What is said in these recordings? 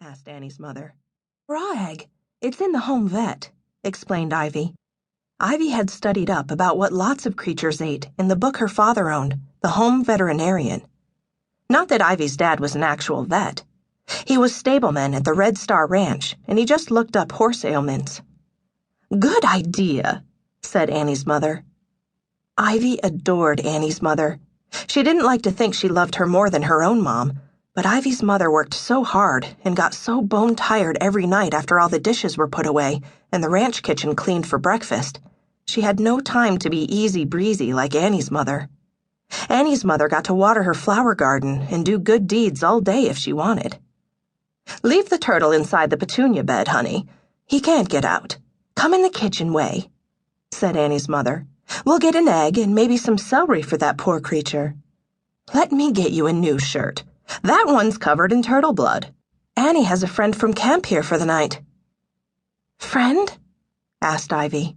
asked Annie's mother. Raw egg. It's in the home vet, explained Ivy. Ivy had studied up about what lots of creatures ate in the book her father owned, The Home Veterinarian. Not that Ivy's dad was an actual vet. He was stableman at the Red Star Ranch, and he just looked up horse ailments. Good idea, said Annie's mother. Ivy adored Annie's mother. She didn't like to think she loved her more than her own mom, but Ivy's mother worked so hard and got so bone-tired every night after all the dishes were put away and the ranch kitchen cleaned for breakfast. She had no time to be easy-breezy like Annie's mother. Annie's mother got to water her flower garden and do good deeds all day if she wanted. Leave the turtle inside the petunia bed, honey. He can't get out. Come in the kitchen way, said Annie's mother. We'll get an egg and maybe some celery for that poor creature. Let me get you a new shirt. That one's covered in turtle blood. Annie has a friend from camp here for the night. Friend? Asked Ivy.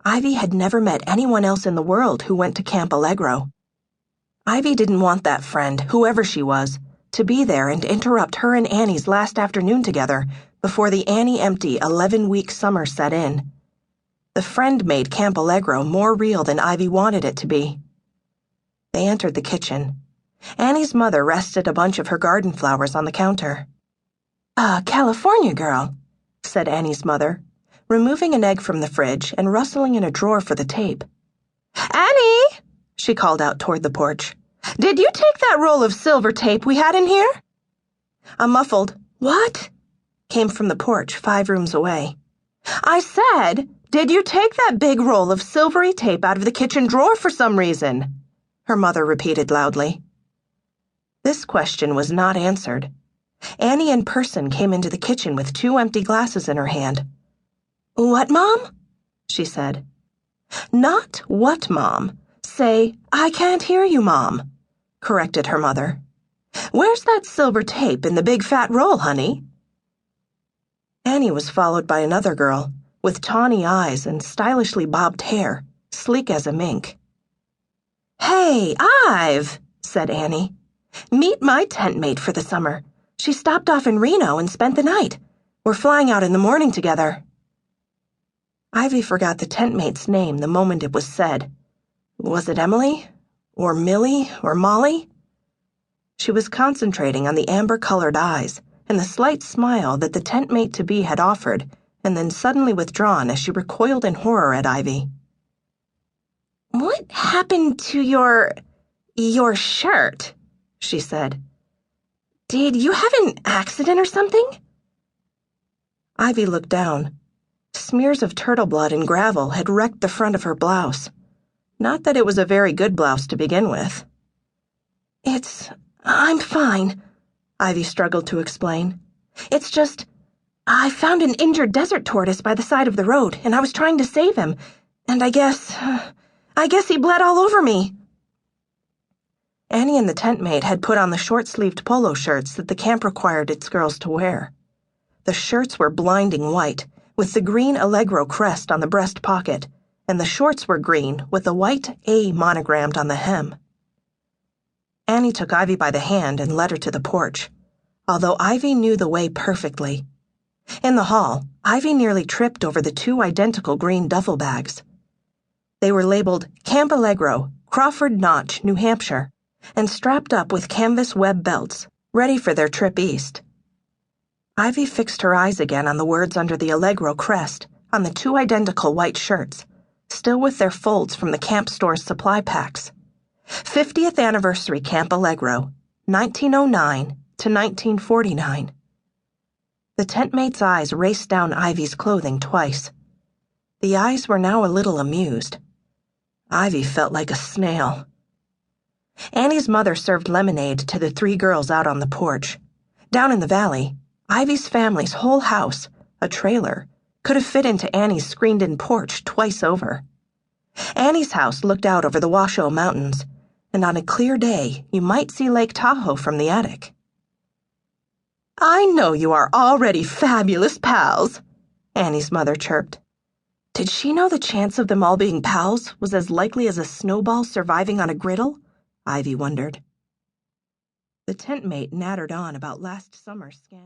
Ivy had never met anyone else in the world who went to Camp Allegro. Ivy didn't want that friend, whoever she was, to be there and interrupt her and Annie's last afternoon together before the Annie-empty 11-week summer set in. The friend made Camp Allegro more real than Ivy wanted it to be. They entered the kitchen. Annie's mother rested a bunch of her garden flowers on the counter. California girl, said Annie's mother, removing an egg from the fridge and rustling in a drawer for the tape. Annie, she called out toward the porch. Did you take that roll of silver tape we had in here? A muffled, "What?" came from the porch 5 rooms away. I said, did you take that big roll of silvery tape out of the kitchen drawer for some reason? Her mother repeated loudly. This question was not answered. Annie in person came into the kitchen with 2 empty glasses in her hand. What, Mom? She said. Not what, Mom. Say, I can't hear you, Mom, corrected her mother. Where's that silver tape in the big fat roll, honey? Annie was followed by another girl, with tawny eyes and stylishly bobbed hair, sleek as a mink. Hey, Ive, said Annie. Meet my tent mate for the summer. She stopped off in Reno and spent the night. We're flying out in the morning together. Ivy forgot the tent mate's name the moment it was said. Was it Emily? Or Millie? Or Molly? She was concentrating on the amber-colored eyes and the slight smile that the tent mate-to-be had offered, and then suddenly withdrawn as she recoiled in horror at Ivy. What happened to your shirt? She said. Did you have an accident or something? Ivy looked down. Smears of turtle blood and gravel had wrecked the front of her blouse. Not that it was a very good blouse to begin with. I'm fine, Ivy struggled to explain. It's just, I found an injured desert tortoise by the side of the road, and I was trying to save him, and I guess he bled all over me. Annie and the tent mate had put on the short-sleeved polo shirts that the camp required its girls to wear. The shirts were blinding white, with the green Allegro crest on the breast pocket, and the shorts were green with the white A monogrammed on the hem. Annie took Ivy by the hand and led her to the porch, although Ivy knew the way perfectly. In the hall, Ivy nearly tripped over the 2 identical green duffel bags. They were labeled Camp Allegro, Crawford Notch, New Hampshire, and strapped up with canvas web belts, ready for their trip east. Ivy fixed her eyes again on the words under the Allegro crest on the 2 identical white shirts, still with their folds from the camp store's supply packs. 50th Anniversary Camp Allegro, 1909 to 1949. The tent mate's eyes raced down Ivy's clothing twice. The eyes were now a little amused. Ivy felt like a snail. Annie's mother served lemonade to the 3 girls out on the porch. Down in the valley, Ivy's family's whole house, a trailer, could have fit into Annie's screened-in porch twice over. Annie's house looked out over the Washoe Mountains, and on a clear day you might see Lake Tahoe from the attic. I know you are already fabulous pals, Annie's mother chirped. Did she know the chance of them all being pals was as likely as a snowball surviving on a griddle? Ivy wondered. The tent mate nattered on about last summer's scandal.